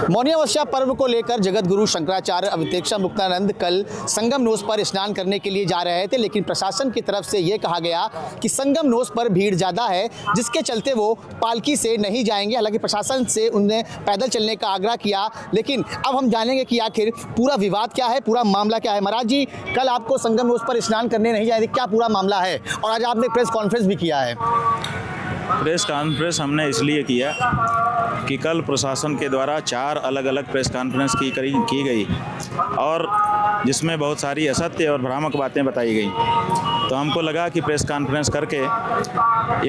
मौनी अमावस्या पर्व को लेकर जगत गुरु शंकराचार्य अवतेक्षा मुक्तानंद कल संगम नोस पर स्नान करने के लिए जा रहे थे, लेकिन प्रशासन की तरफ से ये कहा गया कि संगम नोस पर भीड़ ज़्यादा है, जिसके चलते वो पालकी से नहीं जाएंगे। हालांकि प्रशासन से उनने पैदल चलने का आग्रह किया, लेकिन अब हम जानेंगे कि आखिर पूरा विवाद क्या है, पूरा मामला क्या है। महाराज जी, कल आपको संगम नोस पर स्नान करने नहीं जाएंगे, क्या पूरा मामला है? और आज आपने प्रेस कॉन्फ्रेंस भी किया है। प्रेस कॉन्फ्रेंस हमने इसलिए किया कि कल प्रशासन के द्वारा 4 अलग अलग प्रेस कॉन्फ्रेंस की गई और जिसमें बहुत सारी असत्य और भ्रामक बातें बताई गई। तो हमको लगा कि प्रेस कॉन्फ्रेंस करके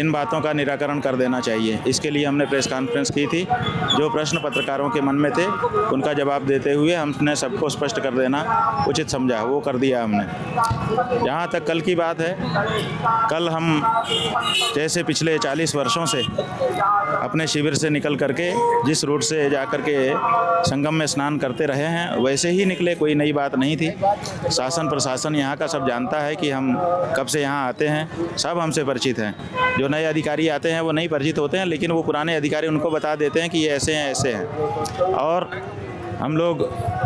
इन बातों का निराकरण कर देना चाहिए। इसके लिए हमने प्रेस कॉन्फ्रेंस की थी। जो प्रश्न पत्रकारों के मन में थे उनका जवाब देते हुए हमने सबको स्पष्ट कर देना उचित समझा, वो कर दिया हमने। जहाँ तक कल की बात है, कल हम जैसे पिछले 40 वर्षों से अपने शिविर से निकल करके जिस रूट से जा करके संगम में स्नान करते रहे हैं वैसे ही निकले, कोई नई बात नहीं थी। शासन प्रशासन यहाँ का सब जानता है कि हम कब से यहाँ आते हैं, सब हमसे परिचित हैं। जो नए अधिकारी आते हैं वो नहीं परिचित होते हैं, लेकिन वो पुराने अधिकारी उनको बता देते हैं कि ये ऐसे हैं ऐसे हैं। और हम लोग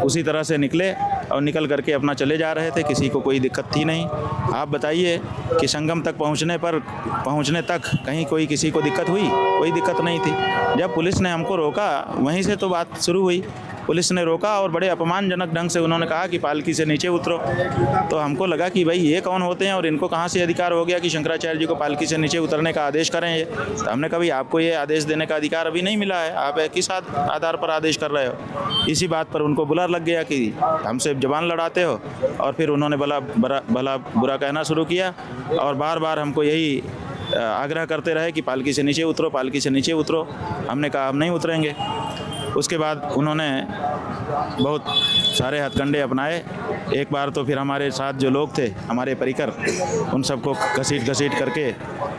उसी तरह से निकले और निकल करके अपना चले जा रहे थे, किसी को कोई दिक्कत थी नहीं। आप बताइए कि संगम तक पहुंचने तक कहीं कोई किसी को दिक्कत हुई? कोई दिक्कत नहीं थी। जब पुलिस ने हमको रोका वहीं से तो बात शुरू हुई। पुलिस ने रोका और बड़े अपमानजनक ढंग से उन्होंने कहा कि पालकी से नीचे उतरो। तो हमको लगा कि भाई ये कौन होते हैं और इनको कहाँ से अधिकार हो गया कि शंकराचार्य जी को पालकी से नीचे उतरने का आदेश करें। ये तो हमने कहा भाई आपको ये आदेश देने का अधिकार अभी नहीं मिला है, आप किस आधार पर आदेश कर रहे हो? इसी बात पर उनको बुरा लग गया कि हमसे जबान लड़ाते हो, और फिर उन्होंने भला बुरा कहना शुरू किया और बार बार हमको यही आग्रह करते रहे कि पालकी से नीचे उतरो, पालकी से नीचे उतरो। हमने कहा हम नहीं उतरेंगे। उसके बाद उन्होंने बहुत सारे हथकंडे अपनाए। एक बार तो फिर हमारे साथ जो लोग थे, हमारे परिकर, उन सबको घसीट करके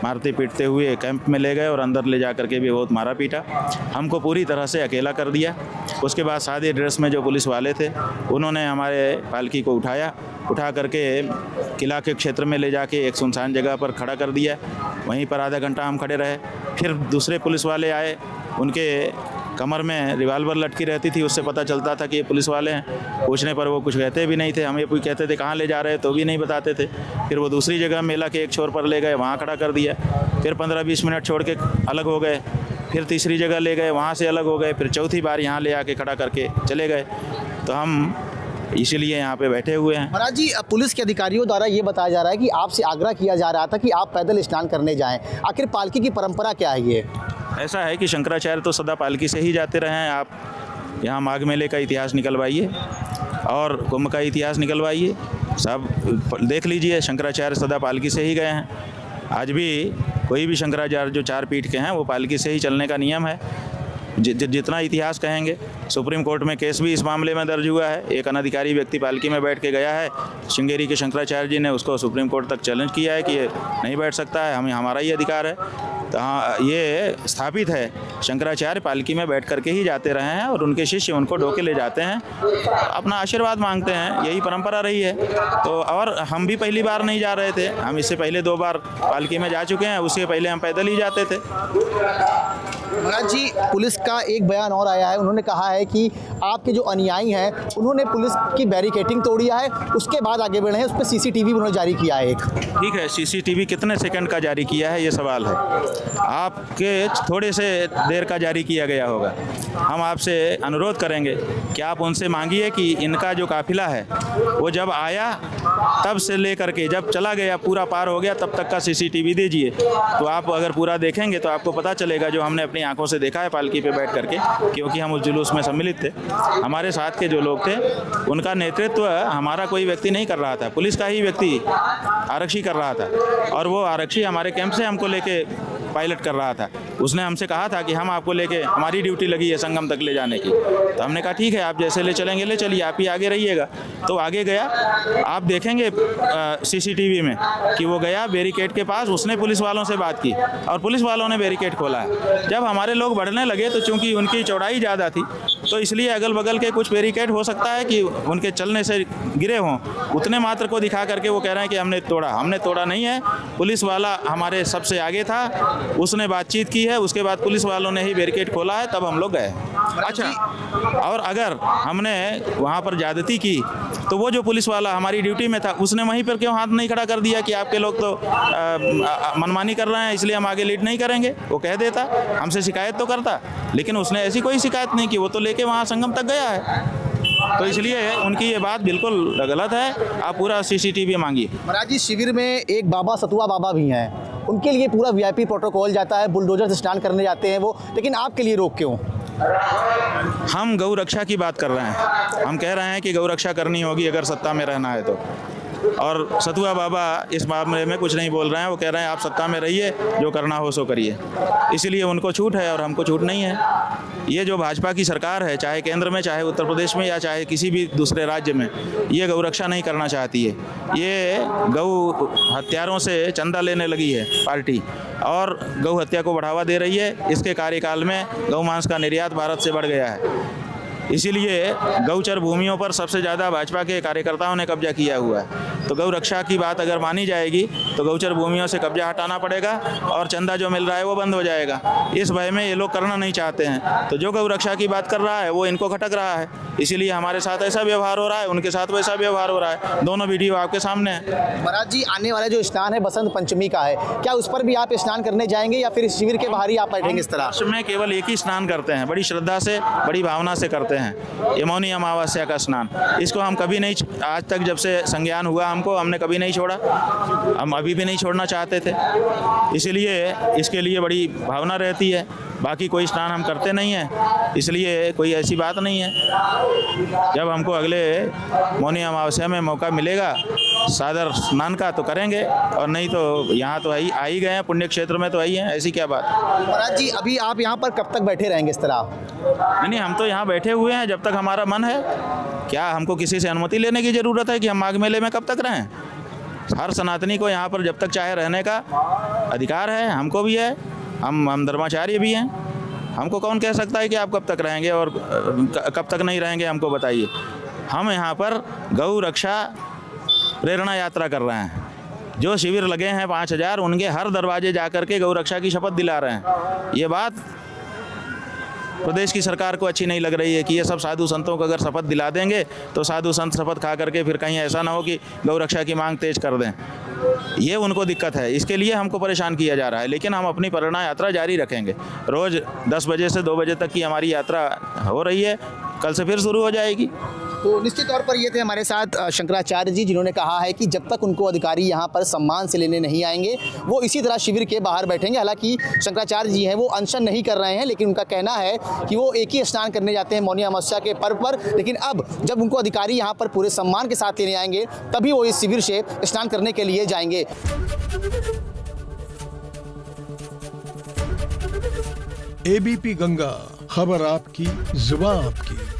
मारते पीटते हुए कैंप में ले गए और अंदर ले जा करके भी बहुत मारा पीटा। हमको पूरी तरह से अकेला कर दिया। उसके बाद सादे ड्रेस में जो पुलिस वाले थे उन्होंने हमारे पालकी को उठा करके किला के क्षेत्र में ले जाके एक सुनसान जगह पर खड़ा कर दिया। वहीं पर आधा घंटा हम खड़े रहे। फिर दूसरे पुलिस वाले आए, उनके कमर में रिवाल्वर लटकी रहती थी, उससे पता चलता था कि ये पुलिस वाले हैं। पूछने पर वो कुछ कहते भी नहीं थे। हम ये कोई कहते थे कहाँ ले जा रहे हैं तो भी नहीं बताते थे। फिर वो दूसरी जगह मेला के एक छोर पर ले गए, वहाँ खड़ा कर दिया। फिर 15-20 मिनट छोड़ के अलग हो गए। फिर तीसरी जगह ले गए, वहाँ से अलग हो गए। फिर चौथी बार यहाँ ले आके खड़ा करके चले गए। तो हम इसीलिए यहाँ पे बैठे हुए हैं। महाराज जी, पुलिस के अधिकारियों द्वारा ये बताया जा रहा है कि आपसे आग्रह किया जा रहा था कि आप पैदल स्नान करने जाएं। आखिर पालकी की परंपरा क्या है? ये ऐसा है कि शंकराचार्य तो सदा पालकी से ही जाते रहे हैं। आप यहाँ माघ मेले का इतिहास निकलवाइए और कुंभ का इतिहास निकलवाइए, सब देख लीजिए। शंकराचार्य सदा पालकी से ही गए हैं। आज भी कोई भी शंकराचार्य जो 4 पीठ के हैं वो पालकी से ही चलने का नियम है। जितना इतिहास कहेंगे। सुप्रीम कोर्ट में केस भी इस मामले में दर्ज हुआ है। एक अनधिकारी व्यक्ति पालकी में बैठ के गया है, श्रृंगेरी के शंकराचार्य जी ने उसको सुप्रीम कोर्ट तक चैलेंज किया है कि ये नहीं बैठ सकता है, हमारा ही अधिकार है। तो हाँ, ये स्थापित है, शंकराचार्य पालकी में बैठ करके ही जाते रहे हैं और उनके शिष्य उनको ढोके ले जाते हैं, अपना आशीर्वाद मांगते हैं। यही परंपरा रही है। तो और हम भी पहली बार नहीं जा रहे थे, हम इससे पहले 2 बार पालकी में जा चुके हैं। उससे पहले हम पैदल ही जाते थे। महाराज जी, पुलिस का एक बयान और आया है। उन्होंने कहा है कि आपके जो अनुयायी हैं उन्होंने पुलिस की बैरिकेडिंग तोड़ी है, उसके बाद आगे बढ़े हैं। उस पर सीसीटीवी उन्होंने जारी किया है एक। ठीक है, सीसीटीवी कितने सेकंड का जारी किया है ये सवाल है। आपके थोड़े से देर का जारी किया गया होगा। हम आपसे अनुरोध करेंगे कि आप उनसे मांगिए कि इनका जो काफिला है वो जब आया तब से लेकर के जब चला गया, पूरा पार हो गया, तब तक का सीसीटीवी दीजिए। तो आप अगर पूरा देखेंगे तो आपको पता चलेगा, जो हमने अपनी आंखों से देखा है पालकी पे बैठ करके, क्योंकि हम उस जुलूस में सम्मिलित थे। हमारे साथ के जो लोग थे उनका नेतृत्व हमारा कोई व्यक्ति नहीं कर रहा था, पुलिस का ही व्यक्ति आरक्षी कर रहा था। और वो आरक्षी हमारे कैंप से हमको लेके पायलट कर रहा था। उसने हमसे कहा था कि हम आपको लेके, हमारी ड्यूटी लगी है संगम तक ले जाने की। तो हमने कहा ठीक है, आप जैसे ले चलेंगे ले चलिए, आप ही आगे रहिएगा। तो आगे गया। आप देखेंगे सीसीटीवी में कि वो गया बैरिकेड के पास, उसने पुलिस वालों से बात की और पुलिस वालों ने बैरिकेड खोला है। जब हमारे लोग बढ़ने लगे तो चूंकि उनकी चौड़ाई ज़्यादा थी तो इसलिए अगल बगल के कुछ बैरिकेड हो सकता है कि उनके चलने से गिरे हों, उतने मात्र को दिखा करके वो कह रहे हैं कि हमने तोड़ा नहीं है। पुलिस वाला हमारे सबसे आगे था, उसने बातचीत की है, उसके बाद पुलिस वालों ने ही बैरिकेड खोला है, तब हम लोग गए। अच्छा, और अगर हमने वहाँ पर ज्यादती की तो वो जो पुलिस वाला हमारी ड्यूटी में था उसने वहीं पर क्यों हाथ नहीं खड़ा कर दिया कि आपके लोग तो मनमानी कर रहे हैं इसलिए हम आगे लीड नहीं करेंगे। वो कह देता, हमसे शिकायत तो करता, लेकिन उसने ऐसी कोई शिकायत नहीं की, वो तो लेके वहाँ संगम तक गया है। तो इसलिए उनकी ये बात बिल्कुल गलत है। आप पूरा CCTV मांगिए। महाराज जी, शिविर में एक बाबा सतुआ बाबा भी हैं, उनके लिए पूरा VIP प्रोटोकॉल जाता है, बुलडोजर से स्नान करने जाते हैं वो, लेकिन आपके लिए रोक क्यों? हम गौ रक्षा की बात कर रहे हैं। हम कह रहे हैं कि गौ रक्षा करनी होगी अगर सत्ता में रहना है तो। और सतुआ बाबा इस मामले में कुछ नहीं बोल रहे हैं। वो कह रहे हैं आप सत्ता में रहिए, जो करना हो सो करिए। इसलिए उनको छूट है और हमको छूट नहीं है। ये जो भाजपा की सरकार है, चाहे केंद्र में, चाहे उत्तर प्रदेश में, या चाहे किसी भी दूसरे राज्य में, ये गौ रक्षा नहीं करना चाहती है। ये गौ हत्यारों से चंदा लेने लगी है पार्टी और गौ हत्या को बढ़ावा दे रही है। इसके कार्यकाल में गौ मांस का निर्यात भारत से बढ़ गया है। इसीलिए गौचर भूमियों पर सबसे ज़्यादा भाजपा के कार्यकर्ताओं ने कब्जा किया हुआ है। तो गौ रक्षा की बात अगर मानी जाएगी तो गौचर भूमियों से कब्जा हटाना पड़ेगा और चंदा जो मिल रहा है वो बंद हो जाएगा। इस भय में ये लोग करना नहीं चाहते हैं। तो जो गौ रक्षा की बात कर रहा है वो इनको खटक रहा है। इसीलिए हमारे साथ ऐसा व्यवहार हो रहा है, उनके साथ वैसा व्यवहार हो रहा है। दोनों वीडियो आपके सामने है। महाराज जी, आने वाला जो स्नान है बसंत पंचमी का है, क्या उस पर भी आप स्नान करने जाएंगे या फिर शिविर के बाहर ही आप बैठेंगे? इस तरह वर्ष में केवल एक ही स्नान करते हैं, बड़ी श्रद्धा से, बड़ी भावना से करते हैं, ये मौनी अमावस्या का स्नान। इसको हम कभी नहीं, आज तक जब से संज्ञान हुआ हमको, हमने कभी नहीं छोड़ा। हम अभी भी नहीं छोड़ना चाहते थे। इसलिए इसके लिए बड़ी भावना रहती है। बाकी कोई स्नान हम करते नहीं हैं, इसलिए कोई ऐसी बात नहीं है। जब हमको अगले मौनी अमावस्या में मौका मिलेगा सादर स्नान का तो करेंगे, और नहीं तो यहाँ तो आ ही गए हैं, पुण्य क्षेत्र में तो आई हैं, ऐसी क्या बात। महाराज जी, अभी आप यहाँ पर कब तक बैठे रहेंगे इस तरह? नहीं, हम तो यहाँ बैठे हुए हैं जब तक हमारा मन है। क्या हमको किसी से अनुमति लेने की ज़रूरत है कि हम माघ मेले में कब तक रहें? हर सनातनी को यहाँ पर जब तक चाहे रहने का अधिकार है, हमको भी है। हम धर्माचार्य भी हैं। हमको कौन कह सकता है कि आप कब तक रहेंगे और कब तक नहीं रहेंगे, हमको बताइए। हम यहाँ पर गौ रक्षा प्रेरणा यात्रा कर रहे हैं। जो शिविर लगे हैं 5000, उनके हर दरवाजे जा कर के गौ रक्षा की शपथ दिला रहे हैं। ये बात प्रदेश की सरकार को अच्छी नहीं लग रही है कि ये सब साधु संतों को अगर शपथ दिला देंगे तो साधु संत शपथ खा करके फिर कहीं ऐसा ना हो कि गौ रक्षा की मांग तेज कर दें। ये उनको दिक्कत है, इसके लिए हमको परेशान किया जा रहा है। लेकिन हम अपनी प्रेरणा यात्रा जारी रखेंगे। रोज़ 10 बजे से 2 बजे तक की हमारी यात्रा हो रही है, कल से फिर शुरू हो जाएगी। तो निश्चित तौर पर ये थे हमारे साथ शंकराचार्य जी, जिन्होंने कहा है कि जब तक उनको अधिकारी यहाँ पर सम्मान से लेने नहीं आएंगे वो इसी तरह शिविर के बाहर बैठेंगे। हालांकि शंकराचार्य जी हैं वो अनशन नहीं कर रहे हैं, लेकिन उनका कहना है कि वो एक ही स्नान करने जाते हैं मौनी अमावस्या के पर्व पर, लेकिन अब जब उनको अधिकारी यहाँ पर पूरे सम्मान के साथ लेने आएंगे तभी वो इस शिविर से स्नान करने के लिए जाएंगे। ABP गंगा, खबर आपकी, जुबान आपकी।